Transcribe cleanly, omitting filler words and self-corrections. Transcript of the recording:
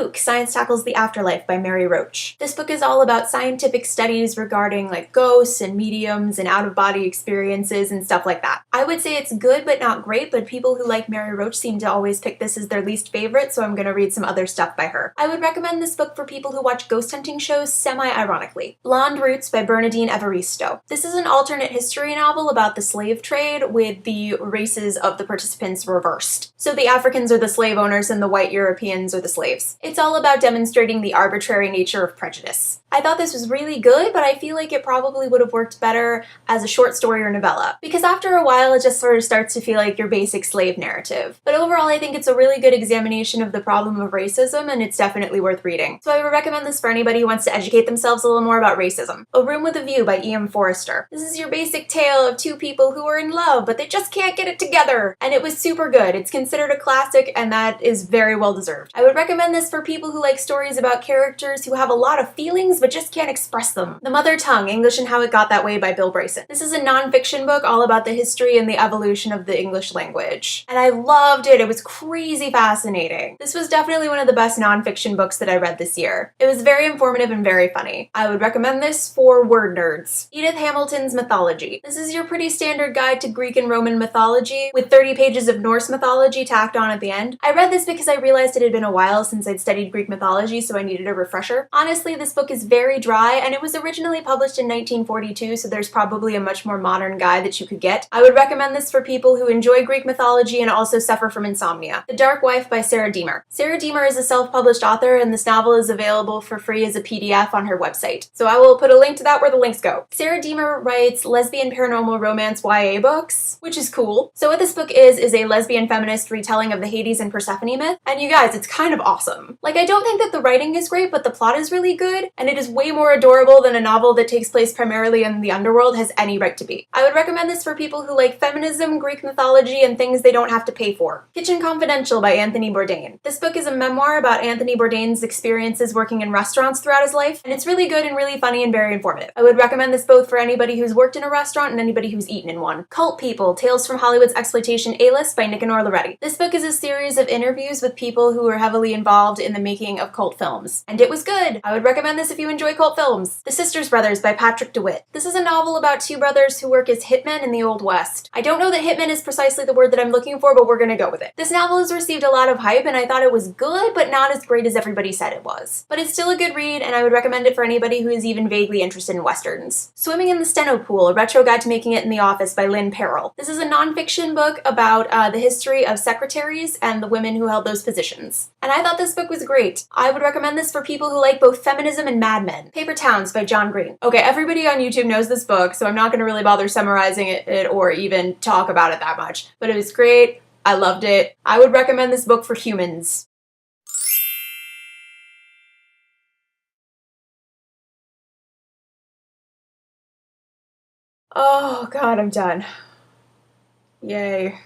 Spook, Science Tackles the Afterlife by Mary Roach. This book is all about scientific studies regarding like ghosts and mediums and out-of-body experiences and stuff like that. I would say it's good but not great, but people who like Mary Roach seem to always pick this as their least favorite, so I'm gonna read some other stuff by her. I would recommend this book for people who watch ghost hunting shows semi-ironically. Blonde Roots by Bernardine Evaristo. This is an alternate history novel about the slave trade with the races of the participants reversed. So the Africans are the slave owners and the white Europeans are the slaves. It's all about demonstrating the arbitrary nature of prejudice. I thought this was really good, but I feel like it probably would have worked better as a short story or novella, because after a while it just sort of starts to feel like your basic slave narrative. But overall I think it's a really good examination of the problem of racism, and it's definitely worth reading. So I would recommend this for anybody who wants to educate themselves a little more about racism. A Room with a View by E.M. Forster. This is your basic tale of two people who are in love, but they just can't get it together. And it was super good. It's considered a classic, and that is very well deserved. I would recommend this for people who like stories about characters who have a lot of feelings but just can't express them. The Mother Tongue, English and How It Got That Way by Bryson. This is a non-fiction book all about the history and the evolution of the English language. And I loved it. It was crazy fascinating. This was definitely one of the best non-fiction books that I read this year. It was very informative and very funny. I would recommend this for word nerds. Edith Hamilton's Mythology. This is your pretty standard guide to Greek and Roman mythology with 30 pages of Norse mythology tacked on at the end. I read this because I realized it had been a while since I'd studied Greek mythology, so I needed a refresher. Honestly, this book is very dry, and it was originally published in 1942, so there's probably a much more modern guide that you could get. I would recommend this for people who enjoy Greek mythology and also suffer from insomnia. The Dark Wife by Sarah Deemer. Sarah Deemer is a self-published author, and this novel is available for free as a PDF on her website. So I will put a link to that where the links go. Sarah Deemer writes lesbian paranormal romance YA books, which is cool. So what this book is a lesbian feminist retelling of the Hades and Persephone myth, and you guys, it's kind of awesome. Like, I don't think that the writing is great, but the plot is really good, and it is way more adorable than a novel that takes place primarily in the underworld has any right to be. I would recommend this for people who like feminism, Greek mythology, and things they don't have to pay for. Kitchen Confidential by Anthony Bourdain. This book is a memoir about Anthony Bourdain's experiences working in restaurants throughout his life, and it's really good and really funny and very informative. I would recommend this both for anybody who's worked in a restaurant and anybody who's eaten in one. Cult People, Tales from Hollywood's Exploitation A-List by Nicanor Loreti. This book is a series of interviews with people who were heavily involved in the making of cult films, and it was good. I would recommend this if you enjoy cult films. The Sisters Brothers by Patrick DeWitt. This is a novel about two brothers who work as hitmen in the Old West. I don't know that hitman is precisely the word that I'm looking for, but we're gonna go with it. This novel has received a lot of hype, and I thought it was good, but not as great as everybody said it was. But it's still a good read, and I would recommend it for anybody who is even vaguely interested in westerns. Swimming in the Steno Pool, A Retro Guide to Making It in the Office by Lynn Peril. This is a non-fiction book about the history of secretaries and the women who held those positions. And I thought this book was great. I would recommend this for people who like both feminism and Mad Men. Paper Towns by John Green. Okay, everybody on YouTube knows this book, so I'm not going to really bother summarizing it or even talk about it that much. But it was great. I loved it. I would recommend this book for humans. Oh god, I'm done. Yay.